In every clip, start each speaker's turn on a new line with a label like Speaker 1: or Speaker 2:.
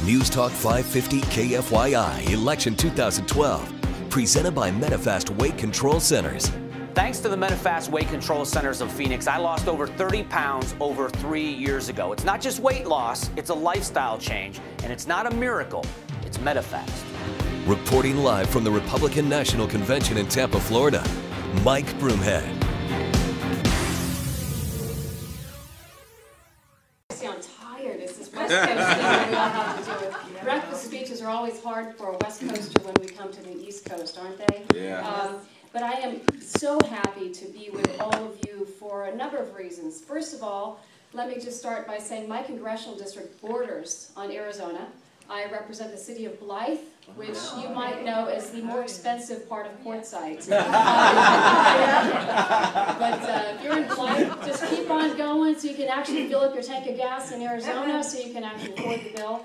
Speaker 1: News Talk 550 KFYI Election 2012. Presented by Medifast Weight Control Centers.
Speaker 2: Thanks to the Medifast Weight Control Centers of Phoenix, I lost over 30 pounds over 3 years ago. It's not just weight loss, it's a lifestyle change, and it's not a miracle, it's Medifast.
Speaker 1: Reporting live from the Republican National Convention in Tampa, Florida, Mike Broomhead.
Speaker 3: I'm tired. It's this West Coast thing that we all have to do with. Breakfast speeches are always hard for a West Coaster when we come to the East Coast, aren't they?
Speaker 4: Yeah.
Speaker 3: But I am so happy to be with all of you for a number of reasons. First of all, let me just start by saying my congressional district borders on Arizona. I represent the city of Blythe, which you might know as the more expensive part of Quartzsite. But if you're in Blythe, just keep on going so you can actually fill up your tank of gas in Arizona so you can actually afford the bill.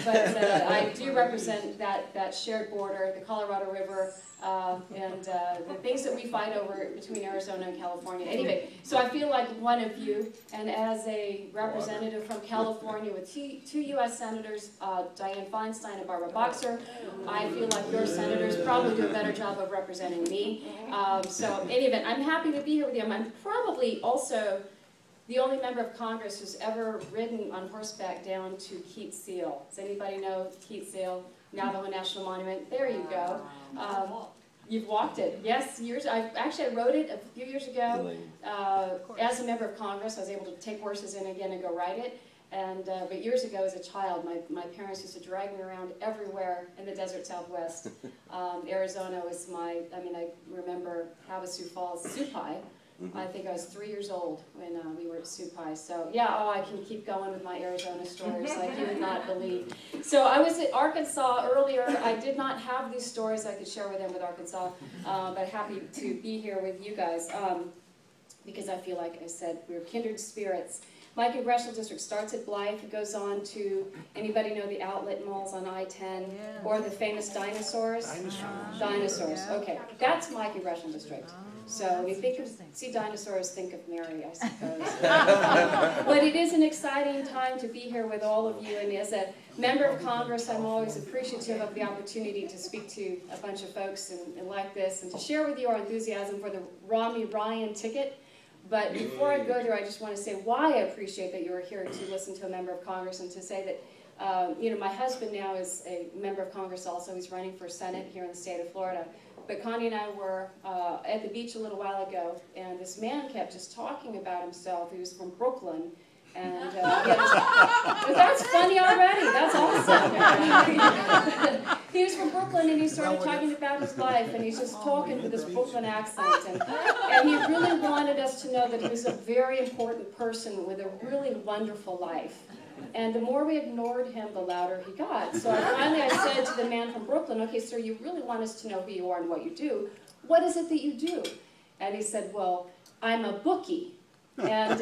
Speaker 3: But I do represent that shared border, the Colorado River, and the things that we fight over between Arizona and California. Anyway, so I feel like one of you, and as a representative from California with two U.S. senators, Dianne Feinstein and Barbara Boxer, I feel like your senators probably do a better job of representing me. So in any event, I'm happy to be here with you. I'm probably also the only member of Congress who's ever ridden on horseback down to Keat Seal. Does anybody know Keat Seal, Navajo National Monument? There you go. You've walked it. Yes, I rode it a few years ago. As a member of Congress, I was able to take horses in again and go ride it. But years ago as a child, my parents used to drag me around everywhere in the desert Southwest. Arizona was I remember Havasu Falls, Supai. I think I was 3 years old when we were at Supai. So yeah, I can keep going with my Arizona stories like you would not believe. So I was at Arkansas earlier. I did not have these stories I could share with them with Arkansas, but happy to be here with you guys because I feel like I said we're kindred spirits. My congressional district starts at Blythe. It goes on to, anybody know the outlet malls on I-10 or the famous dinosaurs? Dinosaurs. Okay, that's my congressional district. So if you see dinosaurs, think of Mary, I suppose. But it is an exciting time to be here with all of you. And as a member of Congress, I'm always appreciative of the opportunity to speak to a bunch of folks and like this and to share with you our enthusiasm for the Romney Ryan ticket. But before I go there, I just want to say why I appreciate that you are here to listen to a member of Congress and to say that, my husband now is a member of Congress also. He's running for Senate here in the state of Florida. But Connie and I were at the beach a little while ago, and this man kept just talking about himself. He was from Brooklyn. And but that's funny already. That's awesome. He was from Brooklyn, and he started talking about his life, and he's just talking with this Brooklyn accent. And he really wanted us to know that he was a very important person with a really wonderful life. And the more we ignored him, the louder he got. So finally I said to the man from Brooklyn, okay, sir, you really want us to know who you are and what you do. What is it that you do? And he said, well, I'm a bookie. And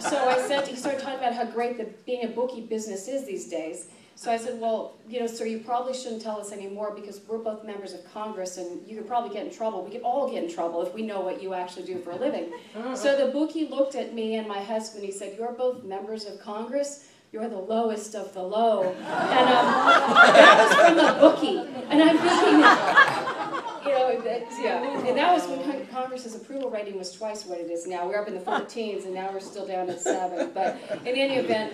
Speaker 3: so I said, he started talking about how great being a bookie business is these days. So I said, well, sir, you probably shouldn't tell us anymore because we're both members of Congress and you could probably get in trouble. We could all get in trouble if we know what you actually do for a living. So the bookie looked at me and my husband. He said, you're both members of Congress? You're the lowest of the low. And that was from a bookie. And I'm thinking, and that was when Congress's approval rating was twice what it is now. We're up in the 14s, and now we're still down at 7. But in any event,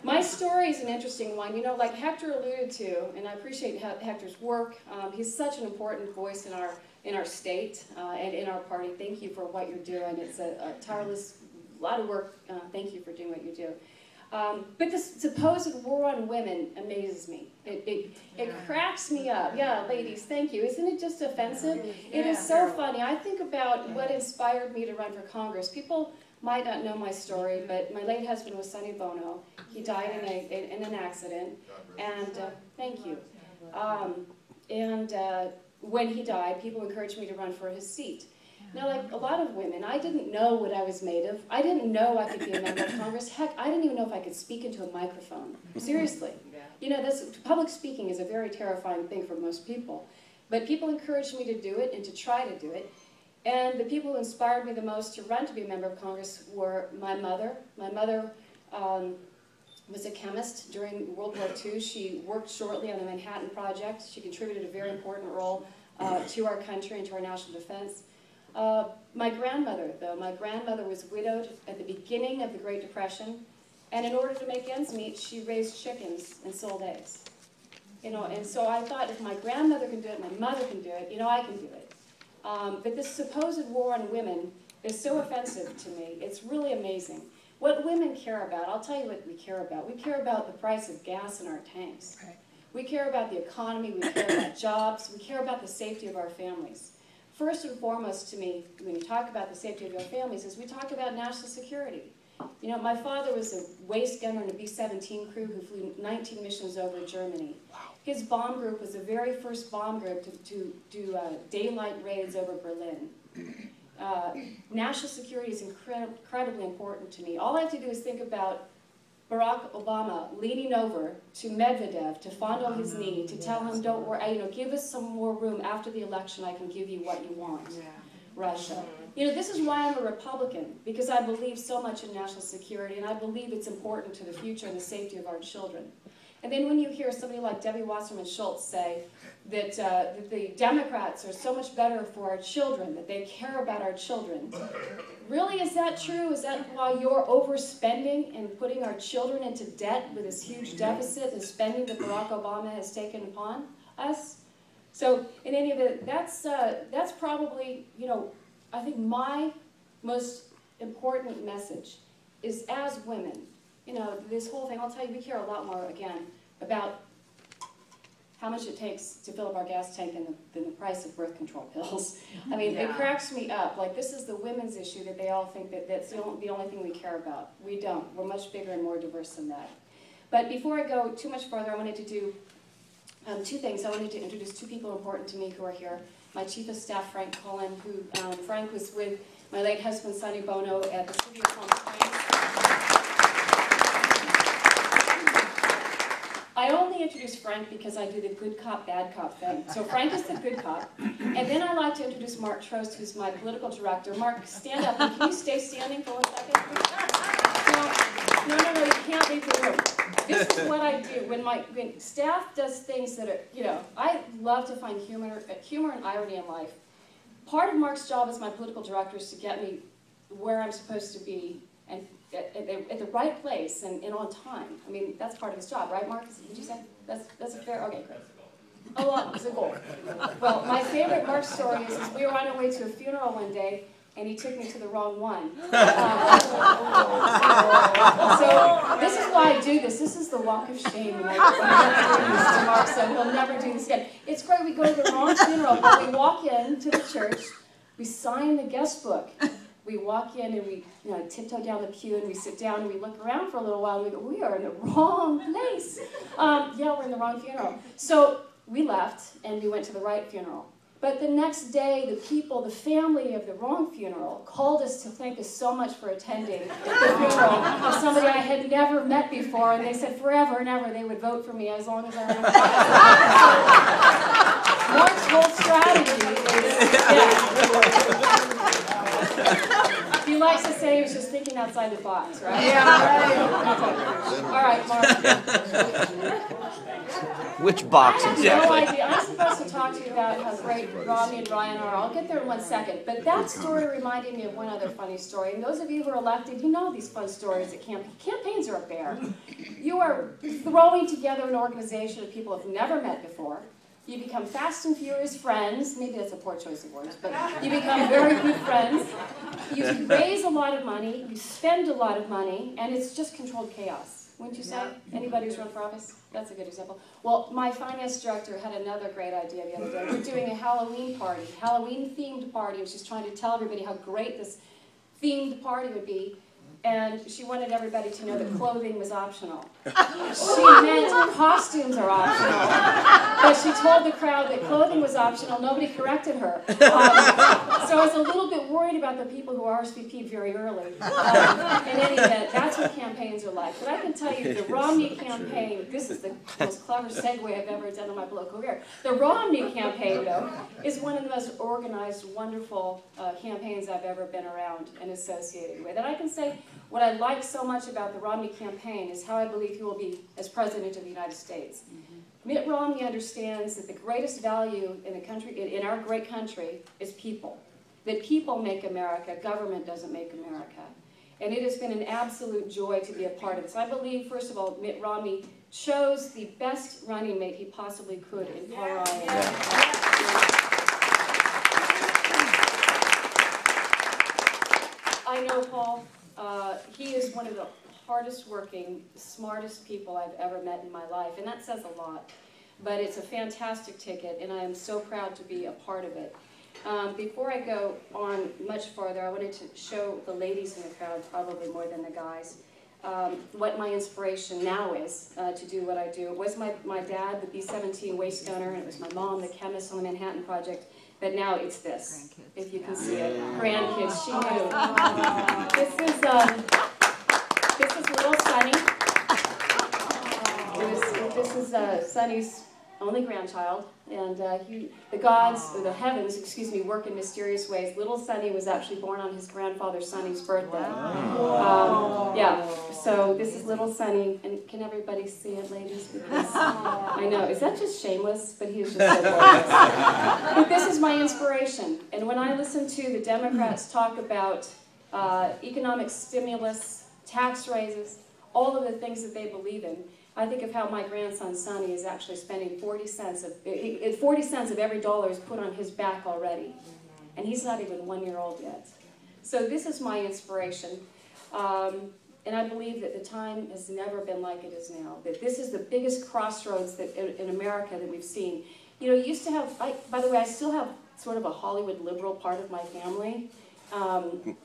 Speaker 3: my story is an interesting one. Like Hector alluded to, and I appreciate Hector's work. He's such an important voice in our state and in our party. Thank you for what you're doing. It's a tireless, lot of work. Thank you for doing what you do. But this supposed war on women amazes me. It cracks me up. Yeah, ladies, thank you. Isn't it just offensive? It is so funny. I think about what inspired me to run for Congress. People might not know my story, but my late husband was Sonny Bono. He died in an accident, and thank you. When he died, people encouraged me to run for his seat. Now, like a lot of women, I didn't know what I was made of. I didn't know I could be a member of Congress. Heck, I didn't even know if I could speak into a microphone. Seriously. Public speaking is a very terrifying thing for most people. But people encouraged me to do it and to try to do it. And the people who inspired me the most to run to be a member of Congress were my mother. My mother was a chemist during World War II. She worked shortly on the Manhattan Project. She contributed a very important role to our country and to our national defense. My grandmother, though, my grandmother was widowed at the beginning of the Great Depression, and in order to make ends meet, she raised chickens and sold eggs. You know, and so I thought, if my grandmother can do it, my mother can do it, you know, I can do it. But this supposed war on women is so offensive to me. It's really amazing. What women care about, I'll tell you what we care about. We care about the price of gas in our tanks.
Speaker 4: Right.
Speaker 3: We care about the economy, we care about jobs, we care about the safety of our families. First and foremost to me, when you talk about the safety of our families, is we talk about national security. You know, my father was a waist gunner in a B-17 crew who flew 19 missions over Germany. Wow. His bomb group was the very first bomb group to do daylight raids over Berlin. National security is incredibly important to me. All I have to do is think about Barack Obama leaning over to Medvedev to fondle his knee, to tell him, don't worry, you know, give us some more room after the election, I can give you what you want, Russia. You know, this is why I'm a Republican, because I believe so much in national security, and I believe it's important to the future and the safety of our children. And then when you hear somebody like Debbie Wasserman Schultz say that, that the Democrats are so much better for our children, that they care about our children, really, is that true? Is that why you're overspending and putting our children into debt with this huge deficit and spending that Barack Obama has taken upon us? So, in any event, that's probably, you know, I think my most important message is, as women, you know, this whole thing, I'll tell you, we care a lot more, again, about how much it takes to fill up our gas tank than the price of birth control pills. I mean, it cracks me up. Like, this is the women's issue that they all think that that's the only thing we care about. We don't. We're much bigger and more diverse than that. But before I go too much farther, I wanted to do two things. I wanted to introduce two people important to me who are here. My Chief of Staff, Frank Cullen, who Frank was with my late husband, Sonny Bono, at the City of Palm Springs. I only introduce Frank because I do the good cop, bad cop thing. So Frank is the good cop. And then I like to introduce Mark Trost, who's my political director. Mark, stand up. And can you stay standing for 1 second? No, you can't leave the room. This is what I do. When staff does things that are, you know, I love to find humor and irony in life. Part of Mark's job as my political director is to get me where I'm supposed to be and at the right place and on time. I mean, that's part of his job, right, Mark? Did you say? That's a fair, okay, great. Oh, well, it's a goal. Well, my favorite Mark story is we were on our way to a funeral one day, and he took me to the wrong one. So this is why I do this. This is the walk of shame. Mark said, we'll never do this again. It's great, we go to the wrong funeral, but we walk into the church, we sign the guest book. We walk in and we tiptoe down the pew and we sit down and we look around for a little while and we go, we are in the wrong place. Yeah, we're in the wrong funeral. So we left and we went to the right funeral. But the next day, the family of the wrong funeral called us to thank us so much for attending the funeral of somebody I had never met before, and they said forever and ever they would vote for me as long as I remember. Mark's whole strategy is, he likes to say he was just thinking outside the box, right? Yeah. All right, Mark.
Speaker 2: Which box exactly?
Speaker 3: I have no idea. I'm supposed to talk to you about how great Romney and Ryan are. I'll get there in 1 second. But that story reminded me of one other funny story. And those of you who are elected, you know these fun stories at campaigns are a bear. You are throwing together an organization of people who have never met before. You become fast and furious friends. Maybe that's a poor choice of words, but you become very good friends. You raise a lot of money. You spend a lot of money. And it's just controlled chaos. Wouldn't you say? Anybody who's run for office? That's a good example. Well, my finance director had another great idea the other day. We're doing a Halloween party, Halloween-themed party, and she's trying to tell everybody how great this themed party would be. And she wanted everybody to know that clothing was optional. She meant costumes are optional. But she told the crowd that clothing was optional. Nobody corrected her. So I was a little bit worried about the people who RSVP'd very early. In any event, that's what campaigns are like. But I can tell you, the Romney campaign, this is the most clever segue I've ever done in my political career. The Romney campaign, though, is one of the most organized, wonderful campaigns I've ever been around and associated with. And I can say, What I like so much about the Romney campaign is how I believe he will be as President of the United States. Mitt Romney understands that the greatest value in the country, in our great country, is people. That people make America, government doesn't make America. And it has been an absolute joy to be a part of this. I believe, first of all, Mitt Romney chose the best running mate he possibly could in Paul Ryan. I know Paul. He is one of the hardest working, smartest people I've ever met in my life, and that says a lot. But it's a fantastic ticket, and I am so proud to be a part of it. Before I go on much farther, I wanted to show the ladies in the crowd, probably more than the guys, what my inspiration now is to do what I do. It was my dad, the B-17 waste gunner, and it was my mom, the chemist on the Manhattan Project. But now it's this, if you can see it. Grandkids, she knew. This is little Sonny. This is Sonny's only grandchild, and the gods, or the heavens, excuse me, work in mysterious ways. Little Sonny was actually born on his grandfather Sonny's birthday. Yeah, so this is little Sonny, and can everybody see it, ladies? Because I know, is that just shameless? But he is just so gorgeous. But this is my inspiration, and when I listen to the Democrats talk about economic stimulus, tax raises, all of the things that they believe in, I think of how my grandson Sonny is actually spending 40 cents of every dollar is put on his back already. And he's not even 1 year old yet. So this is my inspiration. And I believe that the time has never been like it is now. That this is the biggest crossroads that in America that we've seen. You know, you used to have, by the way, I still have sort of a Hollywood liberal part of my family.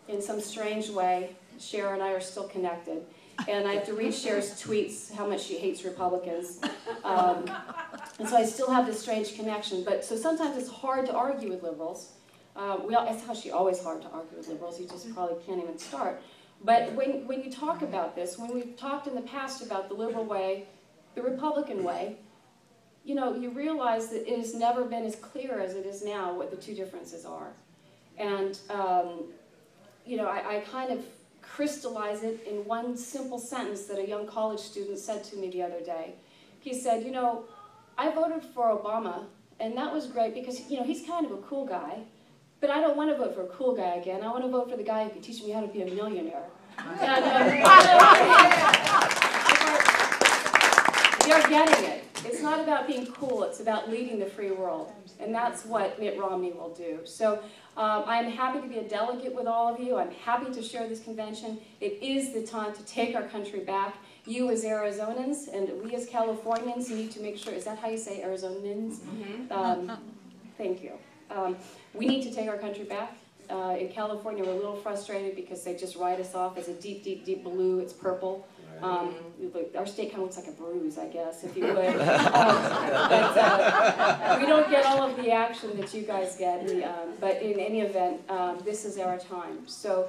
Speaker 3: In some strange way, Cher and I are still connected. And I have to read Cher's tweets, how much she hates Republicans. And so I still have this strange connection. But so sometimes it's hard to argue with liberals. It's actually always hard to argue with liberals. You just probably can't even start. But when you talk about this, when we've talked in the past about the liberal way, the Republican way, you know, you realize that it has never been as clear as it is now what the two differences are. And, you know, I kind of crystallize it in one simple sentence that a young college student said to me the other day. He said, you know, I voted for Obama, and that was great because, you know, he's kind of a cool guy, but I don't want to vote for a cool guy again. I want to vote for the guy who can teach me how to be a millionaire. And they're getting it. It's not about being cool, it's about leading the free world. And that's what Mitt Romney will do. So I'm happy to be a delegate with all of you. I'm happy to share this convention. It is the time to take our country back. You as Arizonans and we as Californians need to make sure, is that how you say Arizonans? Thank you. We need to take our country back. In California, we're a little frustrated because they just write us off as a deep, deep, deep blue. It's purple. Our state kind of looks like a bruise, I guess, if you would. But we don't get all of the action that you guys get. But in any event, this is our time. So,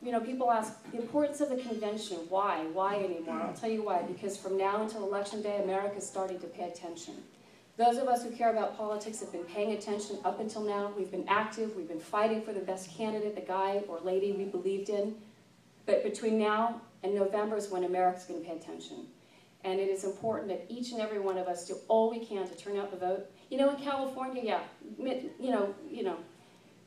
Speaker 3: you know, people ask the importance of the convention. Why? Why anymore? I'll tell you why. Because from now until Election Day, America's starting to pay attention. Those of us who care about politics have been paying attention up until now. We've been active. We've been fighting for the best candidate, the guy or lady we believed in. But between now and November is when America's going to pay attention. And it is important that each and every one of us do all we can to turn out the vote. You know, in California, yeah, you know,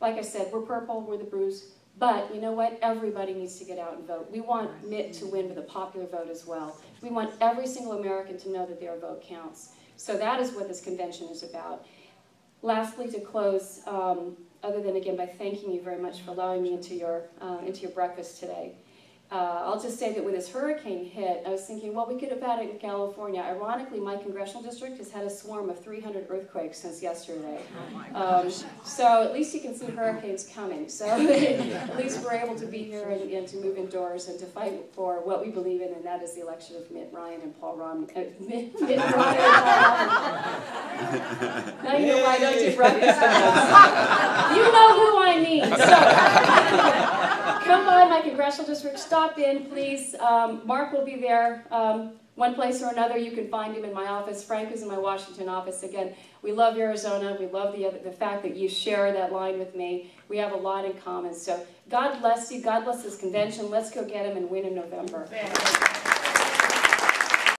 Speaker 3: like I said, we're purple, we're the bruise. But you know what? Everybody needs to get out and vote. We want Mitt to win with a popular vote as well. We want every single American to know that their vote counts. So that is what this convention is about. Lastly, to close, other than again by thanking you very much for allowing me into your breakfast today. I'll just say that when this hurricane hit, I was thinking, well, we could have had it in California. Ironically, my congressional district has had a swarm of 300 earthquakes since yesterday. Oh my gosh. So at least you can see hurricanes coming. So at least we're able to be here and to move indoors and to fight for what we believe in, and that is the election of Mitt Ryan and Paul Romney. Mitt Ryan and Paul Romney. Now you know why I don't do breakfast. You know who I mean. So come by my congressional district. Stop in, please. Mark will be there. one place or another, you can find him in my office. Frank is in my Washington office. Again, we love Arizona. We love the fact that you share that line with me. We have a lot in common. So God bless you. God bless this convention. Let's go get him and win in November.